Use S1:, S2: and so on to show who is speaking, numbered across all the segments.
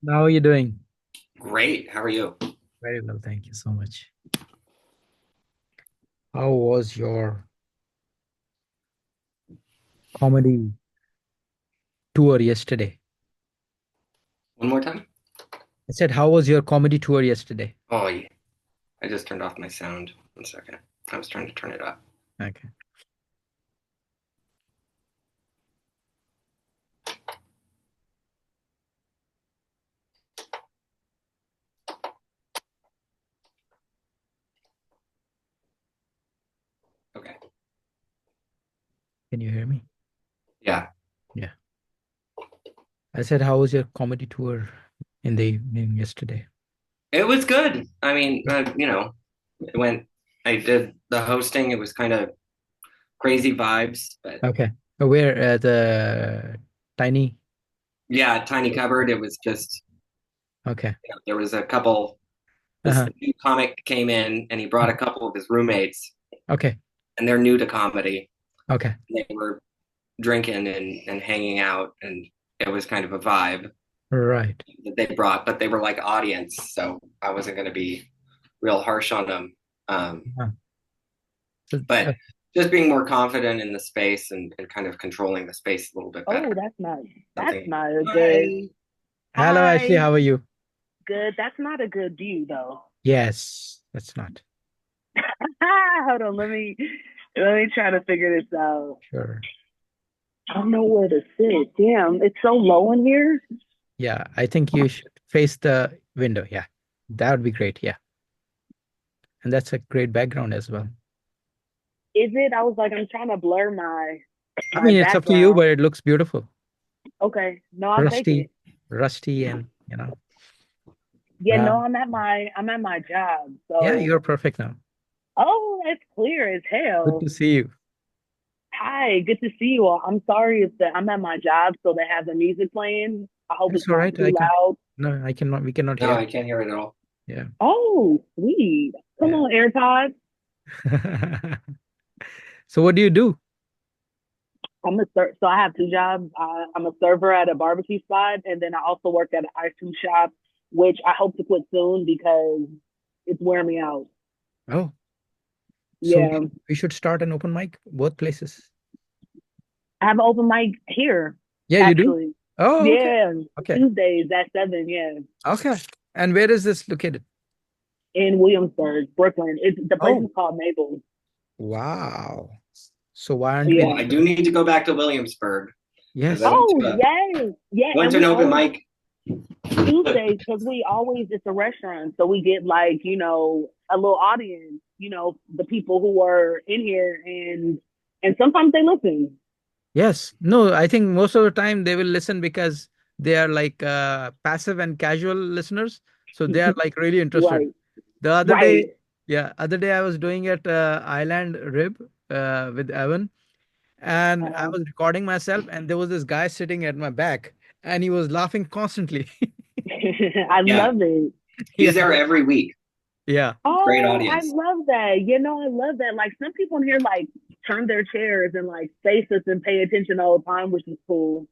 S1: How are you doing?
S2: Great. How are you?
S1: Very well, thank you so much. How was your comedy tour yesterday?
S2: One more time?
S1: I said, how was your comedy tour yesterday?
S2: Oh, yeah. I just turned off my sound. One second. I was trying to turn it up.
S1: Okay.
S2: Okay.
S1: Can you hear me?
S2: Yeah.
S1: Yeah. I said, how was your comedy tour in the evening yesterday?
S2: It was good. I mean, it went, I did the hosting. It was kind of crazy vibes, but
S1: Okay. Where the tiny?
S2: yeah, tiny cupboard. It was just,
S1: Okay.
S2: there was a couple, this
S1: Uh-huh.
S2: new comic came in and he brought a couple of his roommates
S1: Okay.
S2: and they're new to comedy.
S1: Okay.
S2: They were drinking and hanging out and it was kind of a vibe
S1: Right.
S2: that they brought, but they were like audience, so I wasn't going to be real harsh on them. Um,
S1: Uh, so,
S2: but just being more confident in the space and kind of controlling the space a little bit better.
S3: Oh, that's
S2: Something.
S3: not a good.
S2: Hi.
S1: hello, Ashley.
S3: Hi,
S1: How are you?
S3: good. That's not a good view though.
S1: Yes, that's not.
S3: Hold on, let me try to figure this out.
S1: Sure.
S3: I don't know where to sit. Damn, it's so low in here.
S1: Yeah, I think you should face the window. Yeah, that would be great. Yeah. And that's a great background as well.
S3: Is it? I was like, I'm trying to blur my
S1: I
S3: my
S1: mean, it's up to you,
S3: background.
S1: but it looks beautiful.
S3: Okay, no, I'll take
S1: Rusty,
S3: it.
S1: rusty, and you know,
S3: Yeah, no,
S1: brown.
S3: I'm at my job.
S1: Yeah,
S3: So,
S1: you're perfect now.
S3: oh, it's clear as
S1: Good
S3: hell.
S1: to see you.
S3: Hi, good to see you all. I'm sorry if I'm at my job, so they have the music playing. I hope
S1: That's
S3: it's
S1: all
S3: not
S1: right. I
S3: too
S1: can.
S3: loud.
S1: No, I cannot. We cannot
S2: No,
S1: hear.
S2: I can't hear it at all.
S1: Yeah,
S3: Oh, sweet. Come
S1: yeah.
S3: on, AirPods.
S1: So, what do you do?
S3: So I have two jobs. I'm a server at a barbecue spot, and then I also work at an ice cream shop, which I hope to quit soon because it's wearing me out.
S1: Oh, so
S3: Yeah,
S1: we should start an open mic both places.
S3: I have an open mic here,
S1: Yeah, you do.
S3: actually.
S1: Oh, okay,
S3: Yeah,
S1: okay,
S3: Tuesdays at 7. Yeah,
S1: okay. And where is this located?
S3: in Williamsburg, Brooklyn. The place is
S1: Oh,
S3: called Mabel.
S1: wow. So why aren't we
S2: Well,
S3: Yeah.
S2: I
S1: there?
S2: do need to go back to Williamsburg because I
S1: Yes.
S3: Oh, yes, yeah,
S2: went
S3: and
S2: to an
S3: we
S2: open
S3: always
S2: mic.
S3: Tuesdays because we always it's a restaurant, so we get like a little audience, the people who are in here, and sometimes they listen.
S1: Yes. No, I think most of the time they will listen because they are like passive and casual listeners. So they are like really interested.
S3: Right,
S1: The other
S3: right.
S1: day, yeah, other day I was doing it Island Rib with Evan, and I
S3: Uh-huh.
S1: was recording myself, and there was this guy sitting at my back, and he was laughing constantly.
S3: I
S2: Yeah,
S3: love it.
S2: he's
S1: Yeah,
S2: there every week.
S1: yeah,
S2: Great
S3: Oh, I
S2: audience.
S3: love that. I love that. Like some people in here like turn their chairs and like face us and pay attention all the time, which is cool.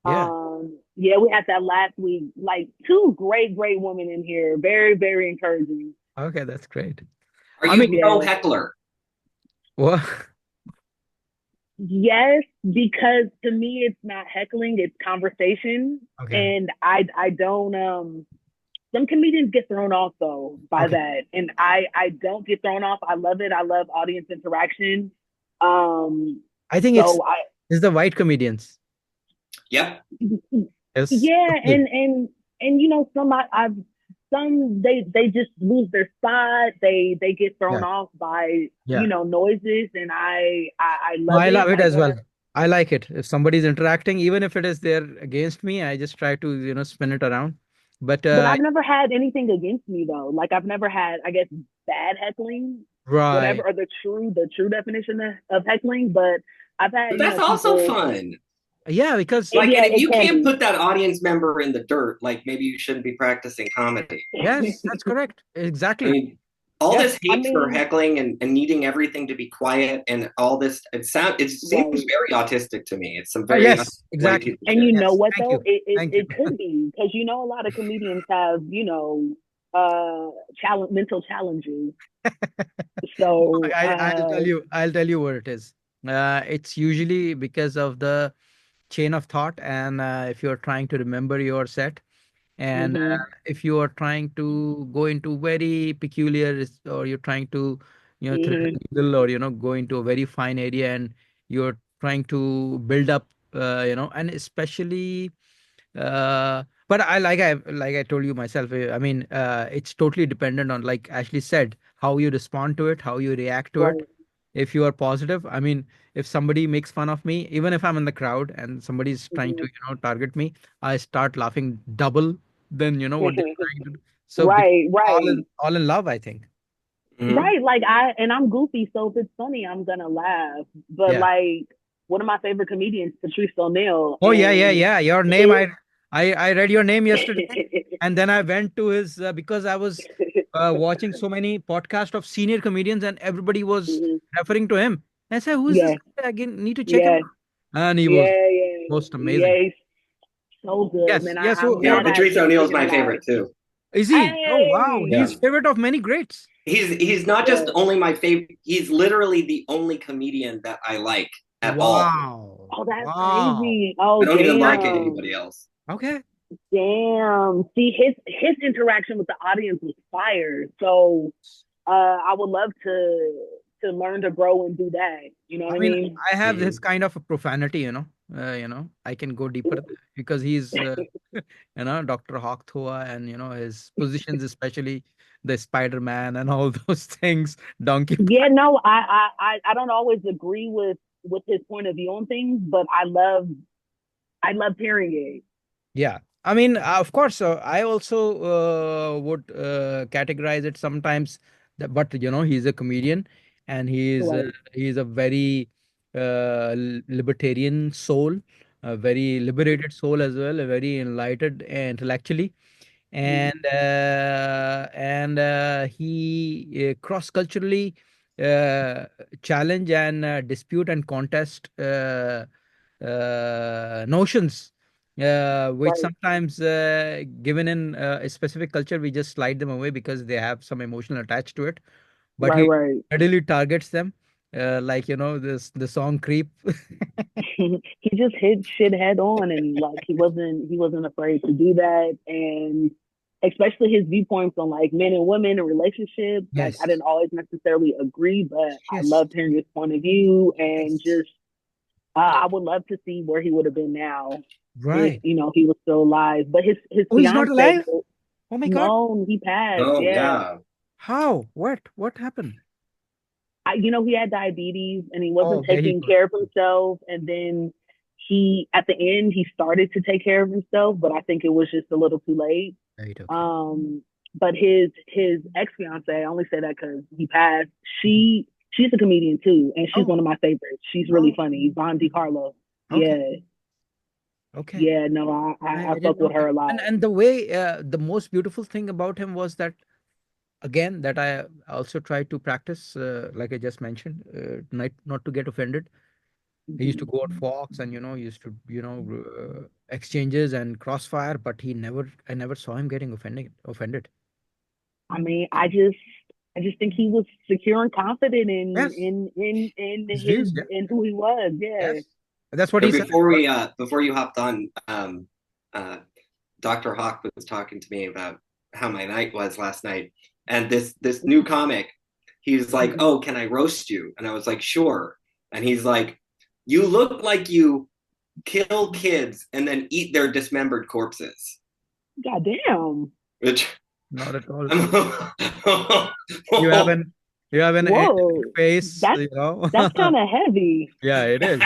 S1: yeah.
S3: Yeah, we had that last week. Like two great, great women in here. Very, very encouraging.
S1: Okay, that's great.
S2: Are
S1: I
S2: you
S1: mean,
S2: pro
S3: Yeah.
S2: heckler?
S1: what?
S3: Yes, because to me it's not heckling, it's conversation.
S1: Okay,
S3: And I don't some comedians get thrown off though by
S1: okay.
S3: that. And I don't get thrown off. I love it. I love audience interaction. Um
S1: I think
S3: so I
S1: it's the white comedians.
S2: Yep.
S1: Yes.
S3: Yeah,
S1: Okay.
S3: and I've some they just lose their spot. They get thrown
S1: Yeah,
S3: off by
S1: yeah.
S3: noises, and I
S1: No,
S3: love
S1: I
S3: it.
S1: love it
S3: Like
S1: as well. I like it. If somebody's interacting, even if it is there against me, I just try to, spin it around. But
S3: But I've never had anything against me though. Like I've never had, I guess, bad heckling, whatever,
S1: right.
S3: or the true definition of heckling. But I've had,
S2: But that's also
S3: people.
S2: fun.
S1: Yeah, because
S2: Like,
S3: Yeah,
S2: and if
S3: it
S2: you
S3: can
S2: can't
S3: be.
S2: put that audience member in the dirt, like maybe you shouldn't be practicing comedy.
S1: yes, that's correct.
S2: I
S1: Exactly.
S2: mean, all
S1: Yes.
S2: this
S3: I
S2: hate for
S3: mean,
S2: heckling and needing everything to be quiet and all this, it seems
S3: right.
S2: very autistic to me. It's some
S1: Oh,
S2: very
S1: yes,
S2: white
S1: exactly.
S2: people
S3: And
S2: shit.
S3: you know
S1: Yes.
S3: what
S1: Thank
S3: though?
S1: you.
S3: It
S1: Thank you.
S3: it could be because you know a lot of comedians have mental challenges. So
S1: I'll tell you what it is. It's usually because of the chain of thought, and if you're trying to remember your set, and
S3: mhm,
S1: if you are trying to go into very peculiar, or you're trying to, thread a
S3: mhm,
S1: needle, or go into a very fine area, and you're trying to build up, and especially, but I told you myself. I mean, it's totally dependent on, like Ashley said, how you respond to it, how you react to it.
S3: right.
S1: If you are positive, I mean, if somebody makes fun of me, even if I'm in the crowd and somebody's trying to,
S3: Mhm.
S1: target me, I start laughing double than what they're trying to do. So
S3: Right, right.
S1: all in love, I think.
S2: Mhm.
S3: Right, like I'm goofy, so if it's funny, I'm gonna laugh. But
S1: Yeah.
S3: like one of my favorite comedians, Patrice O'Neill,
S1: Oh, yeah, yeah,
S3: and
S1: yeah. Your name,
S3: his
S1: I read your name yesterday, and then I went to his, because I was watching so many podcasts of senior comedians, and everybody was
S3: Mhm.
S1: referring to him. I said, "Who is this
S3: Yeah,
S1: guy? I need to check him
S3: yeah,
S1: out." And he was
S3: yeah, yeah,
S1: most
S3: yeah.
S1: amazing.
S3: He's so good,
S1: Yes,
S3: man.
S1: yes.
S3: I'm
S1: Who
S2: Yeah,
S3: gonna
S1: about
S3: have
S2: Patrice
S3: to
S2: O'Neill's
S3: check
S2: my
S3: him out.
S2: favorite too.
S1: is he? Oh, wow,
S2: Yeah.
S1: he's
S3: Hey,
S1: favorite of many greats.
S2: He's not just
S3: yeah.
S2: only my favorite, he's literally the only comedian that I like at all.
S1: Wow,
S3: Oh, that's
S1: wow.
S3: crazy.
S2: I
S3: Oh,
S2: don't even like
S3: damn.
S2: anybody else.
S1: Okay.
S3: Damn. See, his interaction with the audience was fire. So I would love to learn to grow and do that. You know what
S1: I
S3: I
S1: mean,
S3: mean?
S1: I have this
S2: Mhm.
S1: kind of a profanity, I can go deeper because he's, Dr. Hawk Tuah, and, his positions, especially the Spider-Man and all those things, Donkey.
S3: Yeah, no, I don't always agree with his point of view on things, but I love hearing it.
S1: Yeah, I mean, of course, I also would categorize it sometimes, but he's a comedian, and
S3: Right,
S1: he's a very libertarian soul, a very liberated soul as well, a very enlightened intellectually, and he cross culturally challenge and dispute and contest notions, which
S3: right,
S1: sometimes, given in a specific culture, we just slide them away because they have some emotional attached to it. But
S3: right,
S1: he
S3: right.
S1: readily targets them, like, this the song "Creep."
S3: He just hit shit head on, and like he wasn't afraid to do that, and especially his viewpoints on like men and women and relationships. Like I
S1: Yes,
S3: didn't always necessarily agree, but I
S1: yes,
S3: loved hearing his point of view, and
S1: yes.
S3: just I would love to see where he would have been now if
S1: Right.
S3: he was still alive. But his
S1: Oh, he's not
S3: fiance,
S1: alive. Oh my God.
S3: no, he passed.
S2: Oh
S3: Yeah,
S2: yeah.
S1: How? What happened?
S3: he had diabetes and he
S1: Oh,
S3: wasn't
S1: okay. He
S3: taking
S1: got.
S3: care of himself. And then he, at the end, he started to take care of himself, but I think it was just a little too late.
S1: Right. Okay.
S3: But his ex fiance, I only say that because he passed.
S1: Mhm.
S3: She's a comedian too, and she's
S1: Oh.
S3: one of my favorites. She's really
S1: Oh.
S3: funny. Von DiCarlo.
S1: Okay.
S3: Yeah,
S1: Okay.
S3: yeah. No, I
S1: I didn't
S3: fuck
S1: know
S3: with her
S1: that.
S3: a lot.
S1: And the way, the most beautiful thing about him was that, again, that I also tried to practice, like I just mentioned, not to get offended. He used to
S3: Mhm.
S1: go on Fox, and used to, exchanges and crossfire, but I never saw him getting offended.
S3: I mean, I just think he was secure and confident in
S1: Yes.
S3: in in in
S1: His
S3: his
S1: views. Yeah.
S3: in who he was. Yeah.
S1: Yes. That's what
S2: And
S1: he said.
S2: before you hopped on, uh, Dr. Hawk was talking to me about how my night was last night, and this new comic, he's like,
S3: Mhm.
S2: "Oh, can I roast you?" And I was like, "Sure." And he's like, "You look like you kill kids and then eat their dismembered corpses,"
S3: God damn.
S2: which
S1: Not at all.
S2: I'm
S1: You have an you have an angelic
S3: Whoa.
S1: face,
S3: That's that's kind of heavy.
S1: Yeah, it is.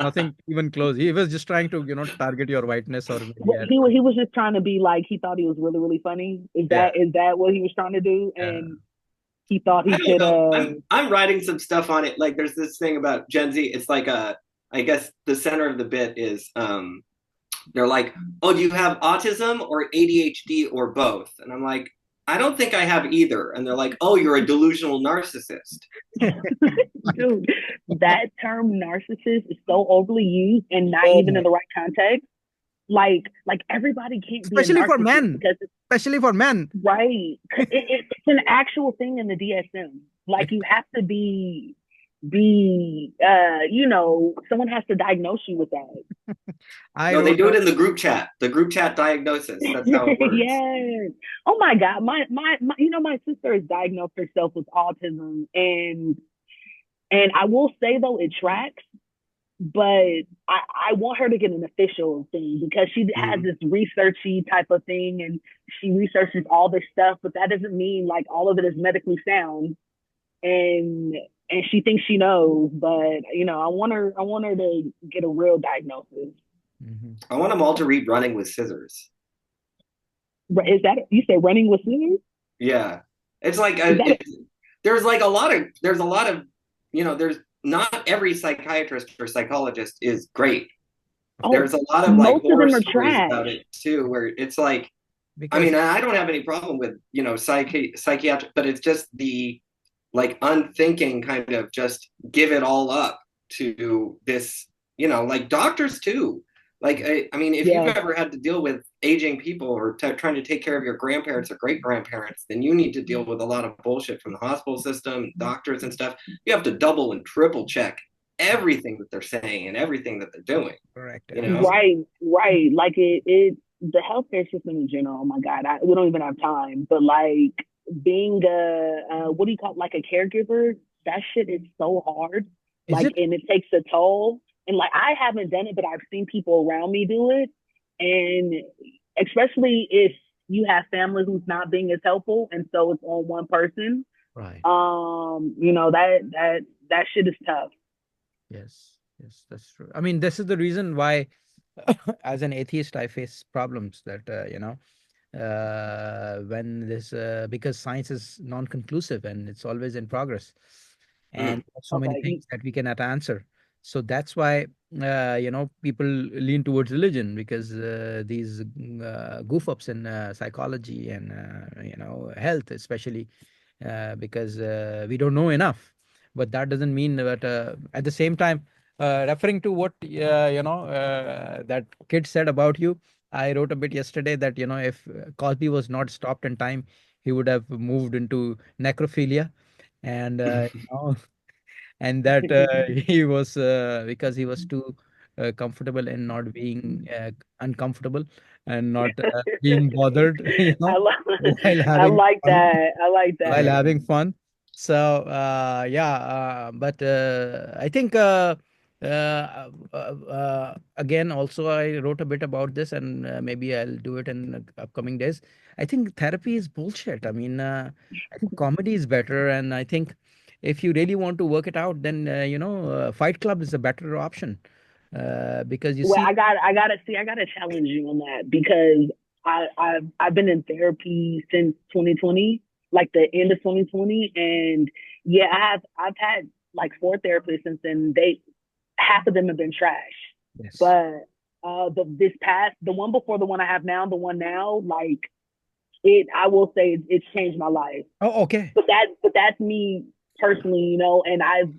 S1: Nothing even close. He was just trying to, target your whiteness, or maybe
S3: What-
S1: hair
S3: He
S1: color.
S3: he was just trying to be like he thought he was really really funny. Is
S1: Yeah,
S3: that what he was trying to do?
S1: yeah.
S3: And he thought
S2: I
S3: he
S2: don't
S3: could
S2: know. I'm writing some stuff on it. Like there's this thing about Gen Z. It's like I guess the center of the bit is they're like, "Oh, do you have autism or ADHD or both?" And I'm like, I don't think I have either. And they're like, oh, you're a delusional narcissist.
S3: Dude, that term narcissist is so overly used and not
S1: Oh
S3: even in
S1: my.
S3: the right context. Like everybody can't be a
S1: Especially for
S3: narcissist
S1: men.
S3: because it's
S1: Especially for men.
S3: right. It's an actual thing in the DSM. Like you have to someone has to diagnose you with that.
S1: I
S2: No, they
S1: wrote
S2: do
S1: a
S2: it in the group chat diagnosis. That's how it works.
S3: Yes. Oh my God. My sister has diagnosed herself with autism, and I will say though it tracks, but I want her to get an official thing because she has
S2: Mm.
S3: this researchy type of thing and she researches all this stuff, but that doesn't mean like all of it is medically sound and and she thinks she knows, but I want her to get a real diagnosis.
S1: Mhm.
S2: I want them all to read Running with Scissors.
S3: Is that you say running with scissors?
S2: Yeah, it's like
S3: Is that
S2: there's like a lot of there's not every psychiatrist or psychologist is great.
S3: oh
S2: There's a lot of like
S3: most of
S2: horror
S3: them are
S2: stories
S3: trash.
S2: about it too, where it's like, I
S1: because
S2: mean, I don't have any problem with psychiatric, but it's just the like unthinking kind of just give it all up to this, like doctors too. Like I mean, if you've
S3: Yeah.
S2: ever had to deal with aging people or trying to take care of your grandparents or great grandparents, then you need to deal with a lot of bullshit from the hospital system, doctors and stuff. You have to double and triple check everything that they're saying and everything that they're doing.
S1: correct.
S2: You know,
S3: Right. Like it the healthcare system in general. Oh my God, we don't even have time. But like being a what do you call it, like a caregiver? That shit is so hard.
S1: Is
S3: Like,
S1: it?
S3: and it takes a toll. And like I haven't done it, but I've seen people around me do it. And especially if you have family who's not being as helpful, and so it's on one person.
S1: Right.
S3: That shit is tough.
S1: Yes. Yes, that's true. I mean, this is the reason why, as an atheist, I face problems that, when this, because science is non-conclusive and it's always in progress. And
S2: mm.
S1: so many
S3: Okay,
S1: things that we cannot answer. So that's why, people lean towards religion because these goof ups in psychology and, health, especially because we don't know enough. But that doesn't mean that at the same time, referring to what that kid said about you, I wrote a bit yesterday that if Cosby was not stopped in time, he would have moved into necrophilia, and and that he was because he was too comfortable in not being uncomfortable and not being bothered,
S3: I li-
S1: while
S3: I
S1: having
S3: like
S1: fun
S3: that. I like
S1: while
S3: that.
S1: having fun. So yeah, but I think again, also I wrote a bit about this, and maybe I'll do it in the upcoming days. I think therapy is bullshit. I mean, I think comedy is better, and I think if you really want to work it out, then Fight Club is a better option because you
S3: Well,
S1: see,
S3: I gotta challenge you on that because I've been in therapy since 2020, like the end of 2020, and yeah, I've had like four therapists since then. They half of them have been trash,
S1: yes.
S3: but the one before the one I have now, the one now, like I will say it's changed my life.
S1: Oh, okay,
S3: But that's me personally, and I've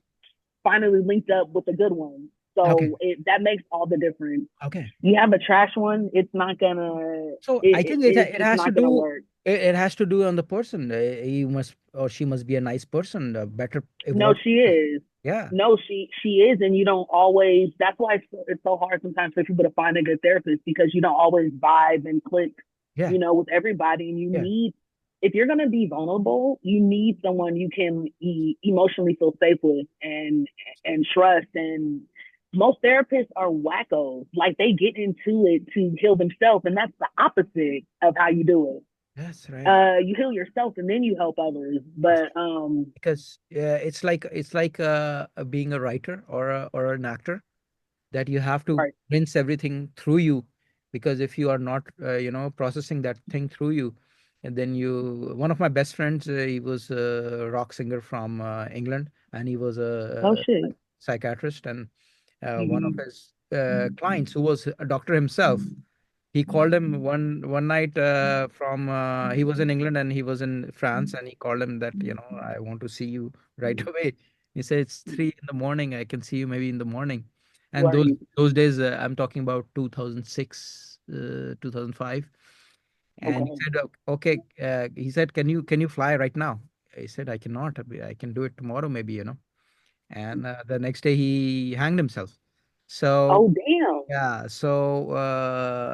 S3: finally linked up with a good one.
S1: okay,
S3: So that makes all the difference.
S1: okay.
S3: You have a trash one, it's not gonna
S1: So I think it
S3: it's
S1: has to
S3: not gonna
S1: do
S3: work.
S1: it has to do on the person. He must or she must be a nice person, a better
S3: No,
S1: evolved
S3: she
S1: person.
S3: is.
S1: Yeah,
S3: No, she is, and you don't always. That's why it's so hard sometimes for people to find a good therapist because you don't always vibe and click,
S1: yeah,
S3: with everybody. And you
S1: yeah.
S3: need, if you're gonna be vulnerable, you need someone you can emotionally feel safe with and trust. And most therapists are wackos. Like they get into it to heal themselves, and that's the opposite of how you do it.
S1: That's right.
S3: You heal yourself and then you help others. But
S1: Because it's like being a writer or an actor that you have to
S3: right.
S1: rinse everything through you because if you are not processing that thing through you, and then one of my best friends, he was a rock singer from England, and he was
S3: Oh
S1: a
S3: shit.
S1: psychiatrist, and one of
S3: Mm-hmm.
S1: his clients who was a doctor himself, he called him one night from he was in England and he was in France, and he called him that, I want to see you right away. He said it's 3 in the morning. I can see you maybe in the morning. And
S3: Right.
S1: those days, I'm talking about 2006, 2005. And he
S3: Okay.
S1: said, okay. He said, can you fly right now? I said, I cannot. I can do it tomorrow, maybe. And the next day he hanged himself. So
S3: Oh, damn.
S1: yeah, so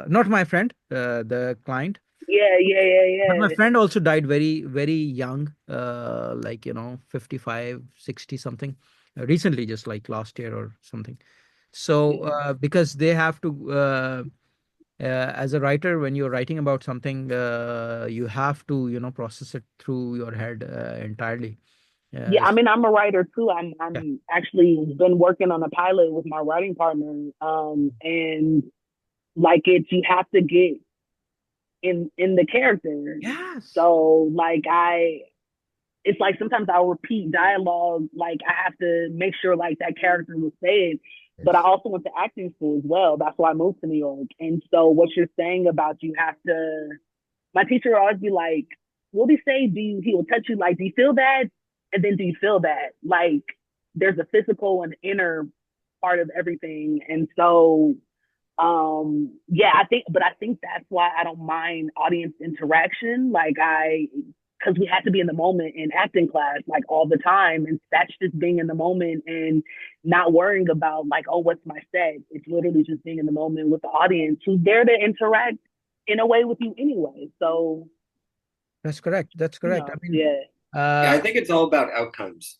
S1: not my friend, the client,
S3: Yeah, yeah, yeah,
S1: but my
S3: yeah.
S1: friend also died very, very young, like, 55, 60 something, recently, just like last year or something. So
S3: Yeah.
S1: because they have to, as a writer, when you're writing about something, you have to, process it through your head entirely.
S3: Yeah, I
S1: Yes.
S3: mean, I'm a writer too. I'm
S1: Yeah.
S3: I'm actually been working on a pilot with my writing partner. And like you have to get in the character.
S1: Yes.
S3: So like it's like sometimes I'll repeat dialogue. Like I have to make sure like that character was said. But I
S1: Yes.
S3: also went to acting school as well. That's why I moved to New York. And so what you're saying about you have to, my teacher will always be like, what do you say? He will touch you like, do you feel that? And then do you feel that? Like there's a physical and inner part of everything. And so yeah, I think that's why I don't mind audience interaction. Because we had to be in the moment in acting class like all the time, and that's just being in the moment and not worrying about like, oh, what's my set. It's literally just being in the moment with the audience who's there to interact in a way with you anyway. So
S1: That's correct. That's correct. I mean,
S3: yeah.
S2: Yeah,
S1: uh,
S2: I think it's all about outcomes,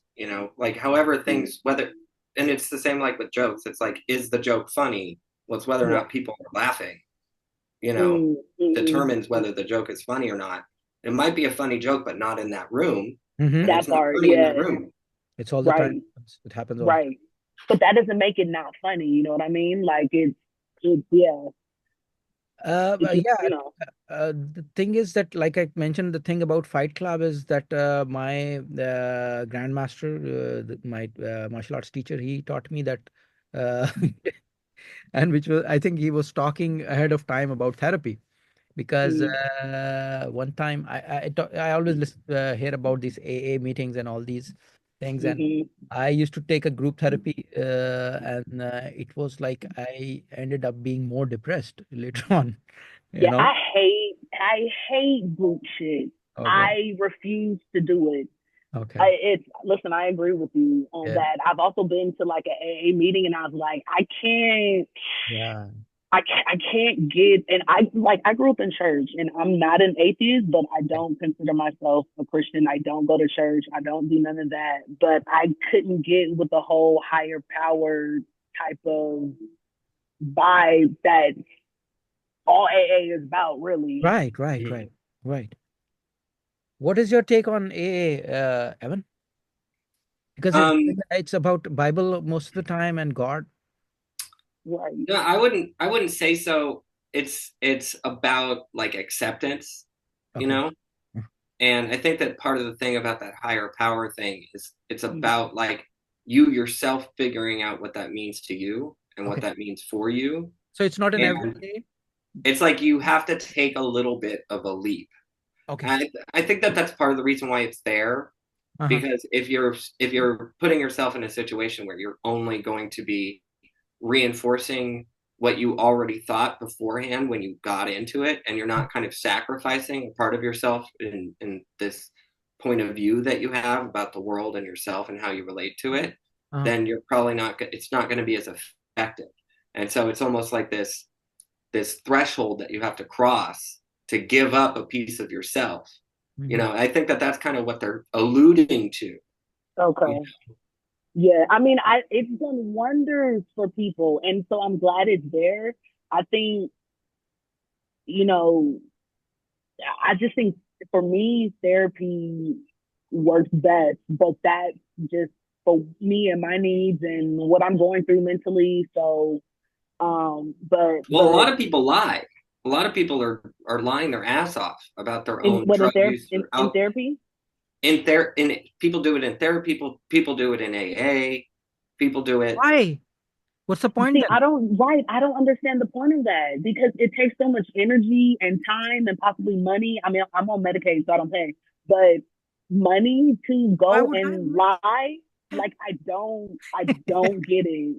S2: like however things, whether, and it's the same like with jokes. It's like, is the joke funny? Well, it's whether or
S3: Yeah.
S2: not people are laughing, you know,
S3: Mm, mm,
S2: determines whether the joke is funny or not. It might be a funny joke, but not in that room.
S1: mhm.
S2: And
S3: that
S2: it's not
S3: part,
S2: funny in that
S3: yeah.
S2: room.
S1: It's all the time.
S3: Right,
S1: It happens all the time.
S3: right. But that doesn't make it not funny, you know what I mean? Like it's yeah. It's just,
S1: Yeah. The thing is that, like I mentioned, the thing about Fight Club is that my grandmaster, my martial arts teacher, he taught me that, uh, and which was, I think he was talking ahead of time about therapy. Because
S3: mm,
S1: one time I always hear about these AA meetings and all these things, and
S3: mm-hmm.
S1: I used to take a group therapy, and it was like I ended up being more depressed later on, you
S3: Yeah,
S1: know.
S3: I hate group shit.
S1: Okay.
S3: I refuse to do it.
S1: Okay.
S3: It's listen, I agree with you on
S1: Yeah.
S3: that. I've also been to like a AA meeting and I was like,
S1: Yeah.
S3: I can't get, and I grew up in church and I'm not an atheist, but I don't consider myself a Christian. I don't go to church. I don't do none of that. But I couldn't get with the whole higher power type of vibe that all AA is about, really.
S1: Right. Right. Right. Right. What is your take on AA, Evan? Because
S2: Um,
S1: it's about Bible most of the time and God.
S3: Right.
S2: no, I wouldn't say so. It's about like acceptance, you
S1: Okay.
S2: know? And I think that part of the thing about that higher power thing is it's about like you yourself figuring out what that means to you and what
S1: Okay.
S2: that means for you.
S1: So it's not an
S2: And
S1: everyday.
S2: it's like you have to take a little bit of a leap.
S1: Okay.
S2: I think that that's part of the reason why it's there,
S1: Uh-huh.
S2: because if you're putting yourself in a situation where you're only going to be reinforcing what you already thought beforehand when you got into it, and you're not kind of sacrificing a part of yourself in this point of view that you have about the world and yourself and how you relate to it,
S1: Uh-huh.
S2: then you're probably not it's not going to be as effective. And so it's almost like this threshold that you have to cross to give up a piece of yourself.
S1: Mhm.
S2: I think that that's kind of what they're alluding to. you
S3: Okay. Yeah, I mean, it's done wonders for people, and so I'm glad it's there. I think, you know, I just think for me, therapy works best, but that's just for me and my needs and what I'm going through mentally. So,
S2: Well, a
S3: but
S2: lot of people lie. A lot of people are lying their ass off about their
S3: in
S2: own
S3: what
S2: drug use or
S3: in
S2: out
S3: therapy,
S2: in people do it in therapy, people do it in AA, people do it
S1: Why? What's the point
S3: See,
S1: then?
S3: I don't understand the point of that because it takes so much energy and time and possibly money. I mean, I'm on Medicaid, so I don't pay, but money to
S1: Why
S3: go
S1: would I?
S3: and lie, like I don't get it.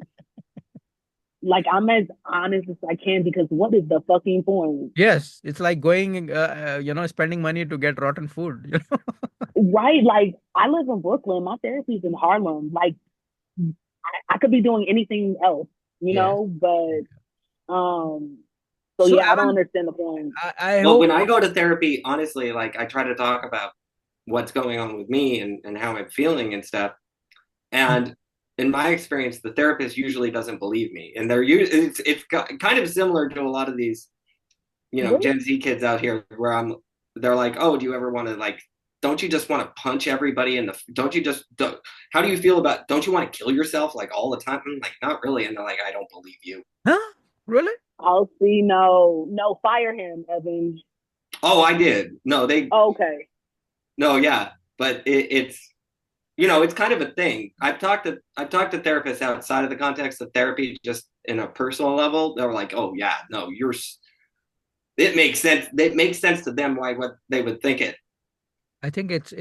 S3: Like I'm as honest as I can because what is the fucking point?
S1: Yes, it's like going, spending money to get rotten food.
S3: Right? Like I live in Brooklyn, my therapy's in Harlem. Like I could be doing anything else,
S1: Yes.
S3: but so
S1: So,
S3: yeah, I don't
S1: Evan,
S3: understand the point.
S1: I
S2: Well,
S1: hope.
S2: when I go to therapy, honestly, like I try to talk about what's going on with me and how I'm feeling and stuff. And in my experience, the therapist usually doesn't believe me, and it's kind of similar to a lot of these
S3: Really?
S2: Gen Z kids out here where they're like, oh, do you ever want to like, don't you just want to punch everybody in the, how do you feel about, don't you want to kill yourself like all the time? I'm like, not really. And they're like, I don't believe you.
S1: Huh? Really?
S3: I'll see. No, no, fire him, Evans.
S2: Oh, I did.
S3: Okay.
S2: No, yeah. But it's kind of a thing. I've talked to therapists outside of the context of therapy, just in a personal level. They're like, oh yeah, no, it makes sense. It makes sense to them why what they would think it.
S1: I think it's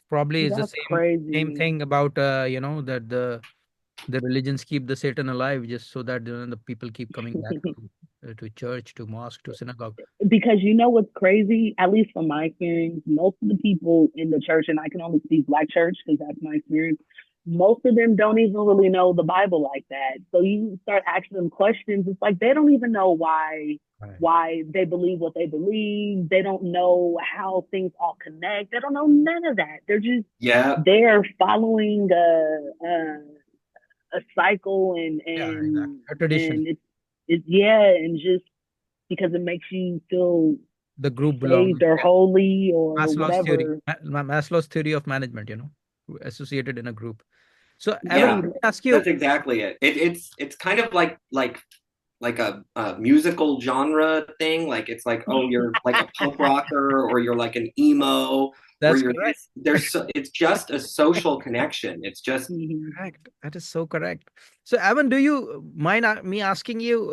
S1: probably is the
S3: That's
S1: same
S3: crazy.
S1: thing about that the religions keep the Satan alive just so that the people keep coming back to church, to mosque, to synagogue.
S3: Because you know what's crazy, at least from my experience, most of the people in the church, and I can only speak black church because that's my experience, most of them don't even really know the Bible like that. So you start asking them questions, it's like they don't even know
S1: Right.
S3: why they believe what they believe. They don't know how things all connect. They don't know none of that. They're just
S2: Yeah,
S3: they're following a cycle
S1: Yeah, exactly. A tradition.
S3: and it's yeah, and just because it makes you feel
S1: The group
S3: saved
S1: belonging.
S3: or
S1: Yeah.
S3: holy or
S1: Maslow's theory.
S3: whatever.
S1: Maslow's theory of management, associated in a group. So, Evan,
S2: yeah,
S3: Right.
S1: let me ask you.
S2: that's exactly it. It's kind of like a musical genre thing. Like it's like, oh, you're like a punk rocker, or you're like an emo, or
S1: That's
S2: you're
S1: correct.
S2: this. It's just a social connection. It's just
S3: Mhm.
S1: Correct. That is so correct. So, Evan, do you mind me asking you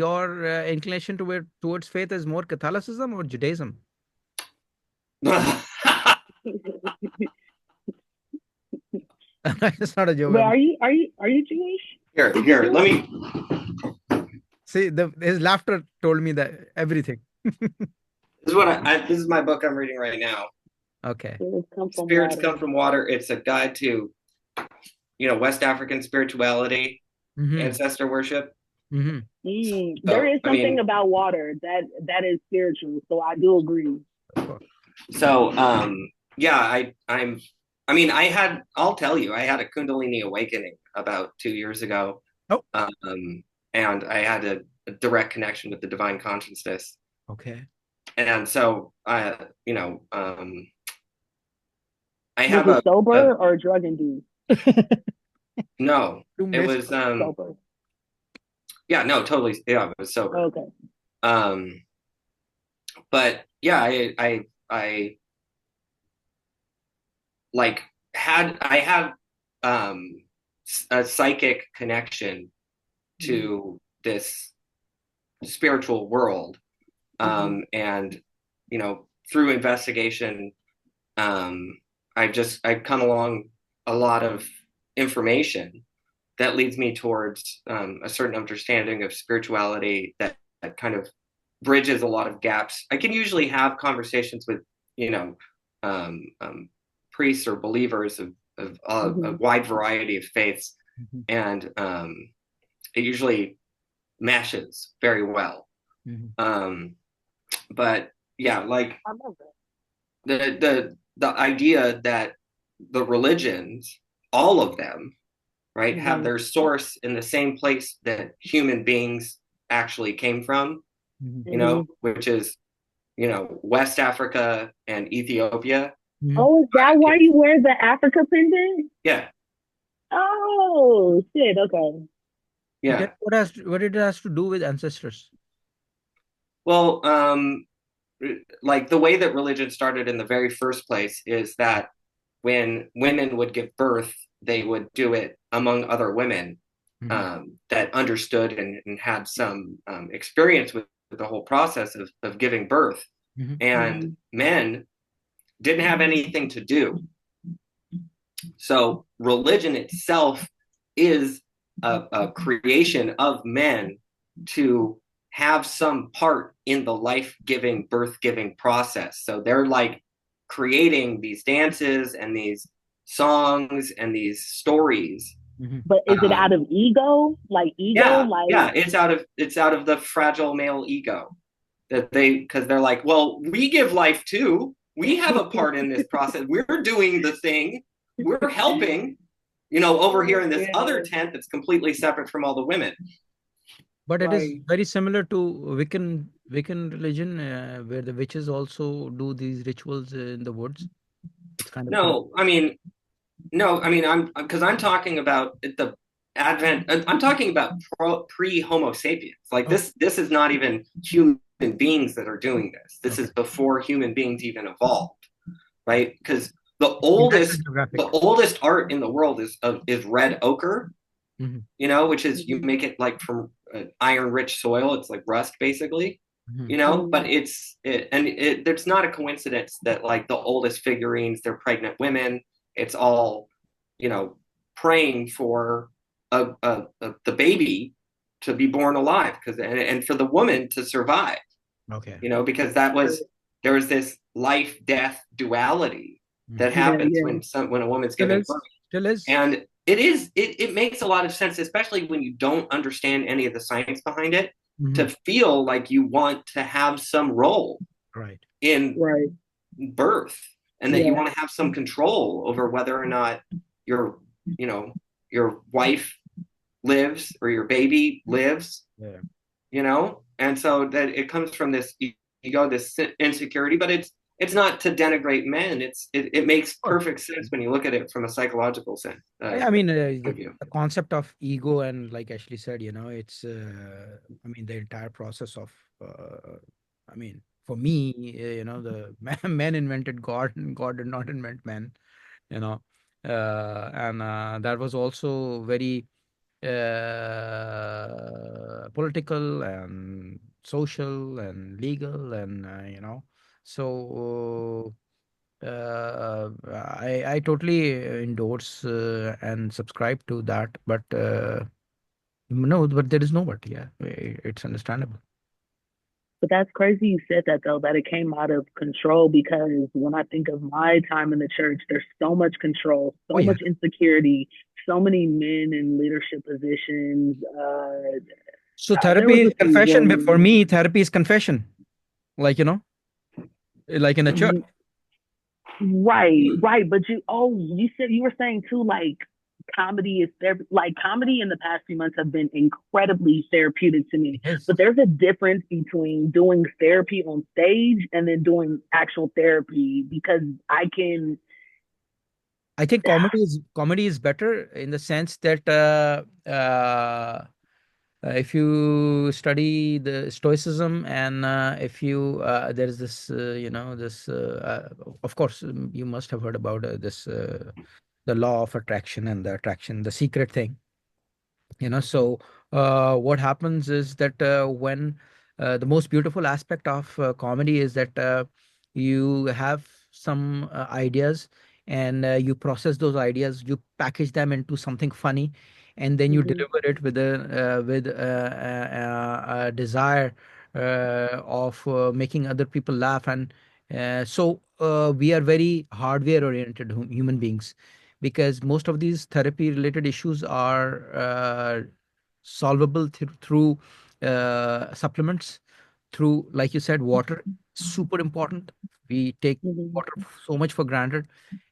S1: your inclination towards faith is more Catholicism or Judaism? It's not a joke.
S3: But are you Jewish? Is he
S2: here. Let
S3: Jewish?
S2: me.
S1: See, his laughter told me that everything.
S2: This is my book I'm reading right now.
S1: Okay.
S3: Spirits come from
S2: Spirits Come
S3: water.
S2: from Water. It's a guide to West African spirituality,
S1: Mm-hmm.
S2: ancestor worship.
S3: There
S2: So
S3: is
S2: I
S3: something
S2: mean,
S3: about water that is spiritual. So I do agree.
S1: Of course.
S2: so yeah, I mean, I'll tell you, I had a Kundalini awakening about 2 years ago,
S1: Oh,
S2: and I had a direct connection with the divine consciousness.
S1: okay.
S2: And so I
S3: Was
S2: have
S3: it
S2: a
S3: sober or drug induced?
S2: no,
S1: Too
S2: it
S1: missed.
S2: was
S3: Sober.
S2: yeah, no, totally, yeah, it was sober.
S3: Okay.
S2: Um, but yeah, I like I had um a psychic connection
S3: Mm-hmm.
S2: to this spiritual world,
S3: Mm-hmm.
S2: and through investigation, I've come along a lot of information that leads me towards a certain understanding of spirituality that kind of bridges a lot of gaps. I can usually have conversations with you know um, um, priests or believers of a
S3: Mm-hmm.
S2: wide variety of faiths,
S1: Mhm,
S2: and it usually meshes very well.
S1: mhm,
S2: Um, but yeah, like
S3: I love that.
S2: the idea that the religions, all of them, right, have
S3: Mm-hmm.
S2: their source in the same place that human beings actually came from,
S1: mhm,
S3: Mm-hmm.
S2: which is West Africa and Ethiopia.
S1: mhm.
S3: Oh, is that why
S2: It's
S3: you wear the Africa pendant?
S2: yeah,
S3: Oh, shit. Okay.
S2: yeah.
S1: What it has to do with ancestors?
S2: Well, like the way that religion started in the very first place is that when women would give birth, they would do it among other women,
S1: Hmm.
S2: that understood and had some experience with the whole process of giving birth.
S1: Hmm.
S2: And
S3: Mhm.
S2: men didn't have anything to do. So religion itself is a creation of men to have some part in the life-giving, birth-giving process. So they're like creating these dances and these songs and these stories.
S1: Hmm.
S3: But is it out
S2: Um,
S3: of ego? Like ego?
S2: yeah,
S3: Like
S2: yeah, it's out of the fragile male ego that because they're like, well, we give life too. We have a part in this process. We're doing the thing. We're helping. Over here in this other
S3: yeah,
S2: tent that's completely separate from all the women.
S1: But it is
S3: right.
S1: very similar to Wiccan religion, where the witches also do these rituals in the woods. It's kind of similar.
S2: No, I mean, no, I mean, I'm because I'm talking about the advent. I'm talking about pre-Homo sapiens. Like
S1: Oh,
S2: this is not even human beings that are doing this. This is
S1: okay.
S2: before human beings even evolved, right? Because the
S1: In National
S2: oldest the
S1: Geographic.
S2: oldest art in the world is red ochre,
S1: Hmm.
S2: which is you
S3: Mhm.
S2: make it like from iron rich soil. It's like rust basically,
S1: Hmm.
S2: but
S3: Mhm.
S2: there's not a coincidence that like the oldest figurines, they're pregnant women. It's all, you know, praying for the baby to be born alive and for the woman to survive,
S1: Okay.
S2: because there was this life death duality that
S1: Hmm.
S3: Yeah,
S2: happens
S3: yeah.
S2: when a woman's
S1: Still
S2: giving birth.
S1: is. Still is.
S2: And it makes a lot of sense, especially when you don't understand any of the science behind it,
S1: Hmm.
S2: to feel like you want to have some role
S1: Right.
S2: in
S3: Right.
S2: birth and that you
S3: Yeah.
S2: want to have some control over whether or not your you know your wife lives or your baby lives,
S1: Yeah.
S2: and so that it comes from this ego, this insecurity, but it's not to denigrate men. It makes
S1: Of course.
S2: perfect sense when you look at it from a psychological sense
S1: I mean,
S2: point of view.
S1: the concept of ego and like Ashley said, it's, I mean, the entire process of, I mean, for me, the man invented God and God did not invent man, you know, and that was also very political and social and legal and, so I totally endorse and subscribe to that, but no, but there is no but. Yeah, it's understandable.
S3: But that's crazy you said that though, that it came out of control because when I think of my time in the church, there's so much control,
S1: Oh
S3: so
S1: yeah.
S3: much insecurity, so many men in leadership positions.
S1: So
S3: There
S1: therapy
S3: was
S1: is
S3: just some
S1: confession. For
S3: women.
S1: me, therapy is confession. Like like in a church.
S3: Right, right. But you said you were saying too, like comedy is therapy. Like comedy in the past few months have been incredibly therapeutic to me.
S1: It is.
S3: But there's a difference between doing therapy on stage and then doing actual therapy because I can.
S1: I think comedy is better in the sense that if you study the Stoicism and if you there is this this of course you must have heard about this the law of attraction and the attraction, the secret thing. So what happens is that when the most beautiful aspect of comedy is that you have some ideas and you process those ideas, you package them into something funny, and then you
S3: Mhm,
S1: deliver it with a desire of making other people laugh. And so we are very hardware oriented human beings, because most of these therapy related issues are solvable through supplements, through, like you said, water. Super important. We take
S3: mhm,
S1: water so much for granted.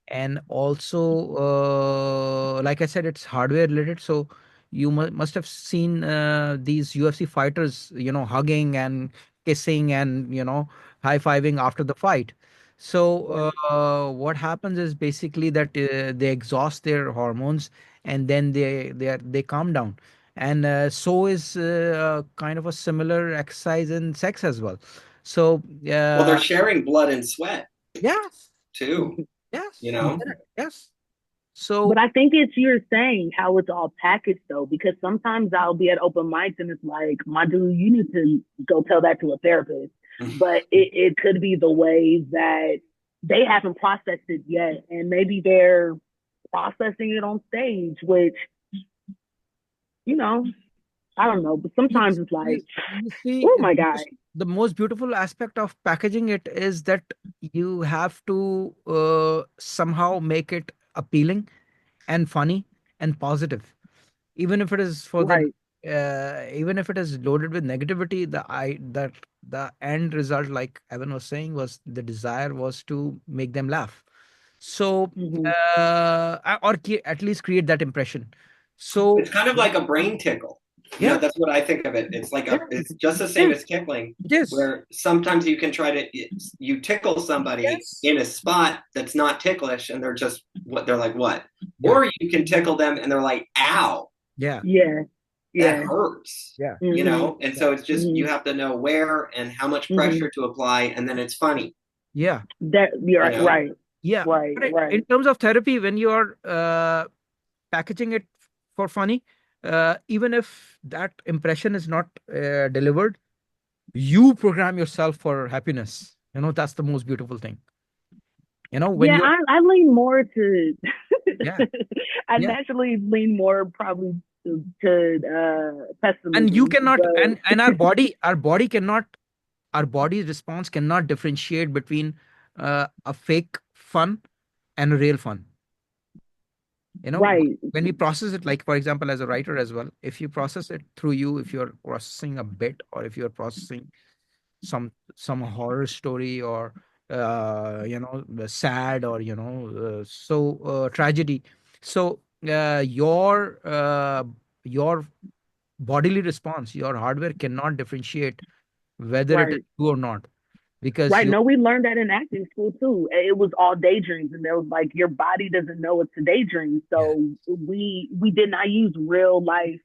S1: And also like I said, it's hardware related. So you must have seen these UFC fighters, hugging and kissing and high-fiving after the fight. So
S3: right.
S1: what happens is basically that they exhaust their hormones, and then they calm down. And so is kind of a similar exercise in sex as well. So
S2: Well, they're sharing blood and sweat
S1: yes,
S2: too,
S1: yes,
S2: you
S1: you
S2: know
S1: get it. Yes. So
S3: But I think it's you're saying how it's all packaged though, because sometimes I'll be at open mics and it's like, my dude, you need to go tell that to a therapist. But it could be the way that they haven't processed it yet, and maybe they're processing it on stage, which, you know, I don't know. But sometimes
S1: yes,
S3: it's like,
S1: yes, you see,
S3: oh my God.
S1: the most beautiful aspect of packaging it is that you have to somehow make it appealing and funny and positive, even if it is for the
S3: Right.
S1: even if it is loaded with negativity. The end result, like Evan was saying, was the desire was to make them laugh. So
S3: Mm-hmm.
S1: or at least create that impression. So
S2: It's kind of like a brain tickle.
S1: yeah,
S2: That's what I think of it.
S1: yeah,
S2: It's just the same
S1: yes,
S2: as tickling,
S1: it is.
S2: where sometimes you can try to you tickle somebody
S1: Yes.
S2: in a spot that's not ticklish, and they're like what,
S1: Yeah.
S2: or you can tickle them and they're like, ow,
S1: Yeah.
S3: Yeah.
S2: that
S3: Yeah.
S2: hurts.
S1: Yeah.
S3: Mm-hmm.
S2: And
S1: Yeah.
S2: so it's just
S3: Mm-hmm.
S2: you have to know where and how much
S3: Mm-hmm.
S2: pressure to apply, and then it's funny.
S1: Yeah.
S3: That you're
S2: You
S3: right.
S2: know,
S3: Right.
S1: Yeah.
S3: Right.
S1: But
S3: Right.
S1: in terms of therapy, when you are packaging it for funny, even if that impression is not delivered, you program yourself for happiness. That's the most beautiful thing. When
S3: Yeah,
S1: you're,
S3: I lean more to
S1: yeah,
S3: I
S1: yeah.
S3: naturally lean more probably to
S1: And you
S3: pessimism.
S1: cannot,
S3: But
S1: and our body's response cannot differentiate between a fake fun and a real fun. you know
S3: right,
S1: when we process it, like for example, as a writer as well, if you process it through you, if you're processing a bit, or if you're processing some horror story, or sad, or tragedy. So your bodily response, your hardware cannot differentiate whether it is
S3: right.
S1: true or not, because
S3: Right.
S1: you
S3: No, we learned that in acting school too. It was all daydreams, and there was like your body doesn't know it's a daydream.
S1: yeah,
S3: So we did not use real life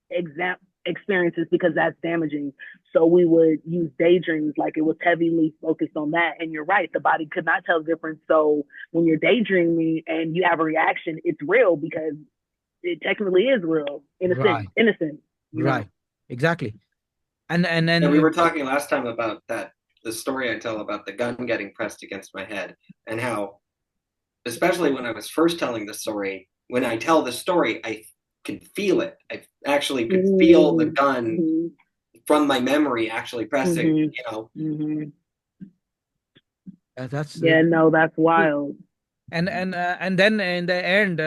S3: exam experiences because that's damaging. So we would use daydreams, like it was heavily focused on that. And you're right, the body could not tell the difference. So when you're daydreaming and you have a reaction, it's real because it technically is real in a sense,
S1: right,
S3: innocent, you know.
S1: right, exactly. and
S2: and we
S1: then
S2: were talking last time about the story I tell about the gun getting pressed against my head, and how, especially when I was first telling the story, when I tell the story, I can feel it. I actually could feel the gun
S3: Mm-hmm.
S2: from my memory actually pressing,
S3: Mm-hmm. Mm-hmm.
S1: that's
S3: Yeah, no, that's wild.
S1: and then in the end,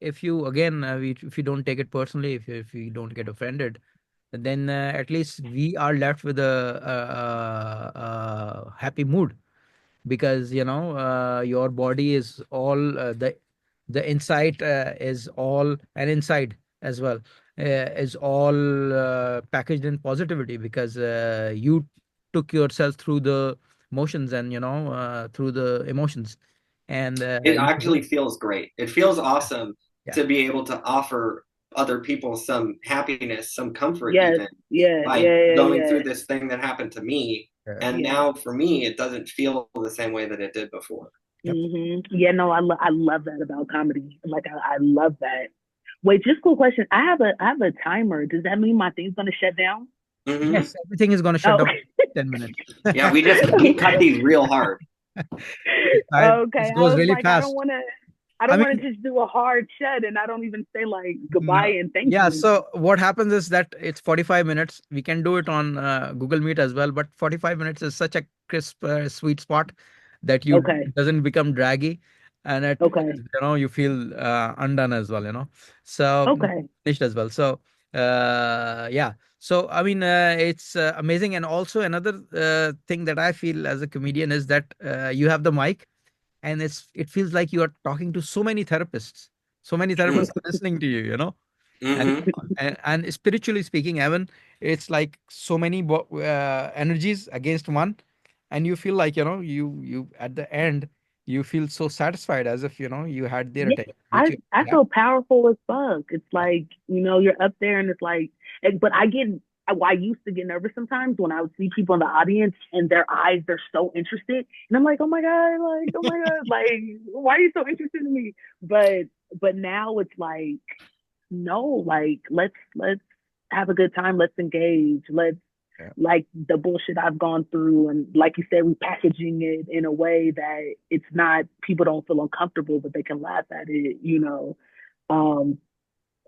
S1: if you again, if you don't take it personally, if you don't get offended, then at least we are left with a happy mood, because your body is all the insight is all, and inside as well is all packaged in positivity, because you took yourself through the motions, and through the emotions, and
S2: it actually feels great. It feels awesome
S1: yeah,
S2: to be able to offer other people some happiness, some comfort,
S3: Yes,
S2: even
S3: yeah,
S2: by
S3: yeah, yeah,
S2: going
S3: yeah.
S2: through this thing that happened to me.
S1: yeah,
S2: And
S3: Yeah.
S2: now for me, it doesn't feel the same way that it did before.
S1: yep.
S3: Yeah, no, I love that about comedy. Like I love that. Wait, just cool question. I have a timer. Does that mean my thing's gonna shut down?
S2: Hmm.
S1: Yes, everything is going to shut
S3: Oh,
S1: down in 10 minutes.
S2: Yeah, we cut these real hard.
S1: This
S3: okay. I
S1: goes
S3: was
S1: really
S3: like,
S1: fast.
S3: I
S1: I
S3: don't want
S1: mean,
S3: to just do a hard shut and I don't even say like goodbye
S1: no.
S3: and thank
S1: Yeah,
S3: you.
S1: so what happens is that it's 45 minutes. We can do it on Google Meet as well, but 45 minutes is such a crisp, sweet spot that you
S3: Okay,
S1: it doesn't become draggy, and
S3: okay,
S1: you feel undone as well. So
S3: okay.
S1: finished as well. So yeah. So I mean, it's amazing, and also another thing that I feel as a comedian is that you have the mic, and it feels like you are talking to so many therapists are listening to you. and
S2: Mm-hmm.
S1: and spiritually speaking, Evan, it's like so many energies against one, and you feel like you at the end you feel so satisfied, as if you had their
S3: Yeah,
S1: attention, which you
S3: I
S1: yeah,
S3: feel powerful as fuck. It's
S1: yeah,
S3: like, you're up there and it's like, but I get, I used to get nervous sometimes when I would see people in the audience and their eyes, they're so interested. And I'm like, oh my God, like, oh my God, like, why are you so interested in me? But now it's like, no, like, let's have a good time. Let's engage. Let's,
S1: Yeah.
S3: like, the bullshit I've gone through. And like you said, we packaging it in a way that it's not, people don't feel uncomfortable, but they can laugh at it, you know? Um,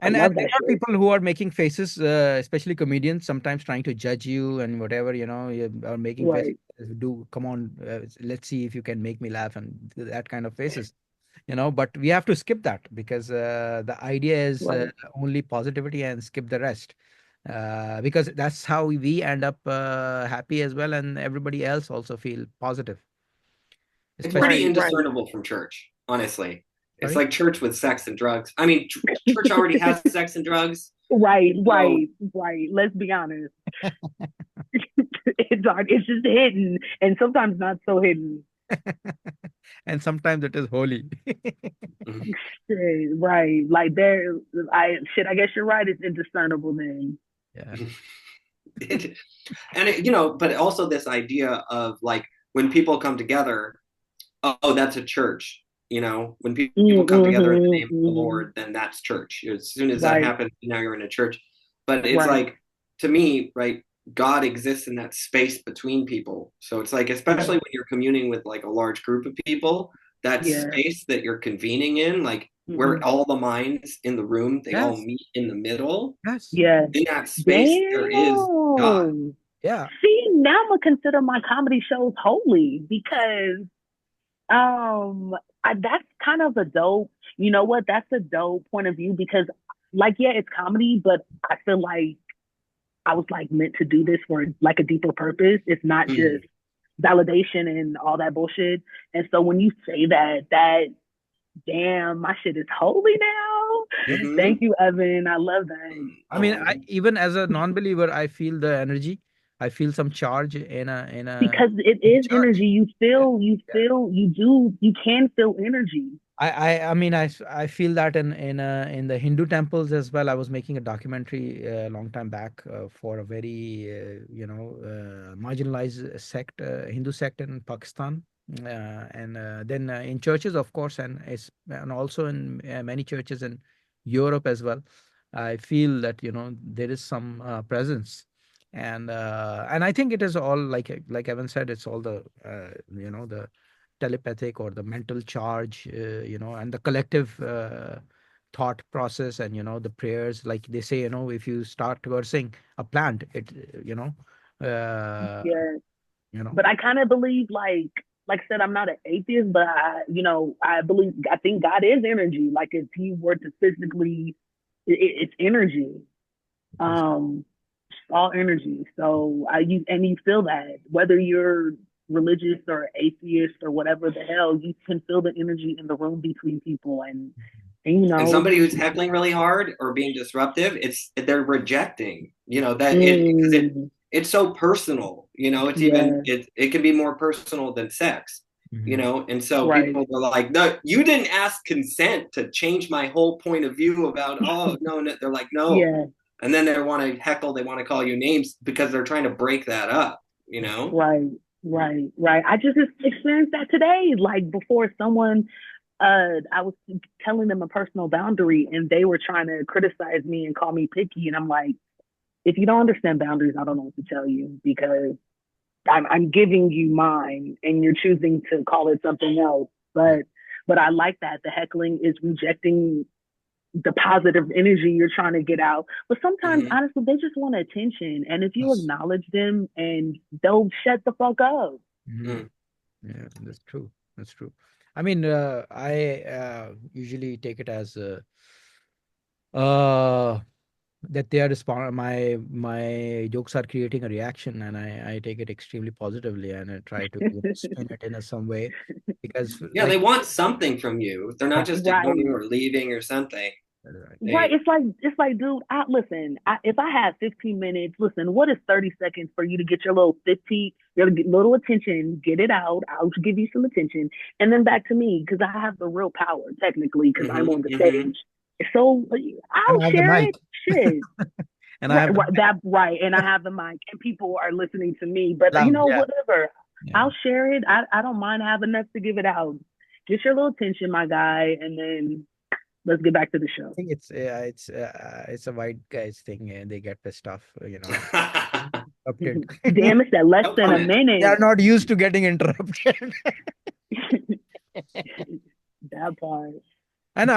S3: I
S1: And
S3: love
S1: there
S3: that
S1: are
S3: shit.
S1: people who are making faces, especially comedians, sometimes trying to judge you and whatever, are making faces.
S3: Right,
S1: Do come on, let's see if you can make me laugh and that kind of faces, But we have to skip that because the idea is
S3: right.
S1: only positivity and skip the rest, because that's how we end up happy as well, and everybody else also feel positive,
S2: It's pretty
S1: especially.
S3: Right, right.
S2: indiscernible from church, honestly. It's
S1: Sorry.
S2: like church with sex and drugs. I mean, church already has sex and drugs.
S3: Right,
S2: So
S3: right, right. Let's be honest. It's just hidden and sometimes not so hidden.
S1: And sometimes it is holy.
S3: Right. Like there I guess you're right, it's indiscernible then.
S1: Yeah.
S2: it, and but also this idea of like when people come together, oh, that's a church. When people come together in the name of the
S3: Mm-hmm.
S2: Lord, then that's church. As soon as that
S3: Right,
S2: happens, now you're in a church. But it's
S3: right,
S2: like, to me, right, God exists in that space between people. So it's like, especially
S3: right.
S2: when you're communing with like a large group of people, that
S3: Yeah.
S2: space that you're convening in, like where
S3: Mm-hmm.
S2: all the minds in the room, they all
S1: Yes.
S2: meet in the middle.
S1: Yes.
S3: Yeah.
S2: In that space, there is God.
S3: Damn.
S1: Yeah.
S3: See, now I'm gonna consider my comedy shows holy because that's kind of a dope, you know what? That's a dope point of view because, like, yeah, it's comedy, but I feel like I was like meant to do this for like a deeper purpose. It's not
S2: Mhm.
S3: just validation and all that bullshit. And so when you say that damn, my shit is holy now.
S1: Yes.
S3: Thank you, Evan. I love that.
S1: I mean,
S2: Oh,
S1: even as a non-believer, I feel the energy. I feel some charge in a in a
S3: Because it
S1: in a
S3: is energy.
S1: church. Yeah. Yeah.
S3: You can feel energy.
S1: I mean, I feel that in the Hindu temples as well. I was making a documentary a long time back for a very marginalized sect, Hindu sect in Pakistan, and then in churches, of course, and also in many churches in Europe as well. I feel that there is some presence, and I think it is all like Evan said, it's all the the telepathic or the mental charge, and the collective thought process, and the prayers, like they say, if you start cursing a plant, it uh,
S3: Yeah.
S1: you know
S3: But I kind of believe, like I said, I'm not an atheist, but I think God is energy. Like if he were to physically, it's energy.
S1: yes.
S3: Um, all energy. So you feel that whether you're religious or atheist or whatever the hell, you can feel the energy in the room between people, and
S2: and somebody who's heckling really hard or being disruptive, they're rejecting, that it because
S3: mm,
S2: it's so personal, it's even
S3: yeah,
S2: it can be more personal than sex,
S1: Mhm.
S2: and so
S3: right,
S2: people are like, no, you didn't ask consent to change my whole point of view about, oh no, no. They're like, no.
S3: yeah,
S2: And then they want to heckle, they want to call you names because they're trying to break that up.
S3: right, right. I just experienced that today. Like before someone, I was telling them a personal boundary, and they were trying to criticize me and call me picky, and I'm like, if you don't understand boundaries, I don't know what to tell you because I'm giving you mine and you're choosing to call it something else.
S1: Yeah.
S3: But I like that the heckling is rejecting the positive energy you're trying to get out. But sometimes,
S2: Mm-hmm.
S3: honestly, they just want attention. And if you
S1: Yes.
S3: acknowledge them, and they'll shut the fuck up.
S1: Mhm. Yeah, that's true. That's true. I mean, I usually take it as uh, that they are respond my jokes are creating a reaction, and I take it extremely positively, and I try to spin it in some way, because
S2: Yeah,
S1: like
S2: they want something from you. They're not just ignoring
S3: Right.
S2: or leaving or something.
S1: right.
S3: Right.
S2: They
S3: It's like, dude, listen, if I had 15 minutes, listen, what is 30 seconds for you to get your little attention, get it out. I'll give you some attention. And then back to me, because I have the real power, technically, because I'm
S2: mm-hmm,
S3: on the
S2: mm-hmm.
S3: stage. So
S1: And
S3: I'll
S1: I have the
S3: share
S1: mic.
S3: it. Shit.
S1: and I have
S3: right. And I have the mic, and people are listening to me. But
S1: loud, yeah.
S3: whatever.
S1: Yeah.
S3: I'll share it. I don't mind having enough to give it out. Get your little attention, my guy, and then let's get back to the show.
S1: I think it's a white guys thing, and they get pissed off, interrupted.
S3: Damn, it's that less
S2: No
S3: than a
S2: comment.
S3: minute.
S1: They are not used to getting interrupted.
S3: That part.
S1: I know.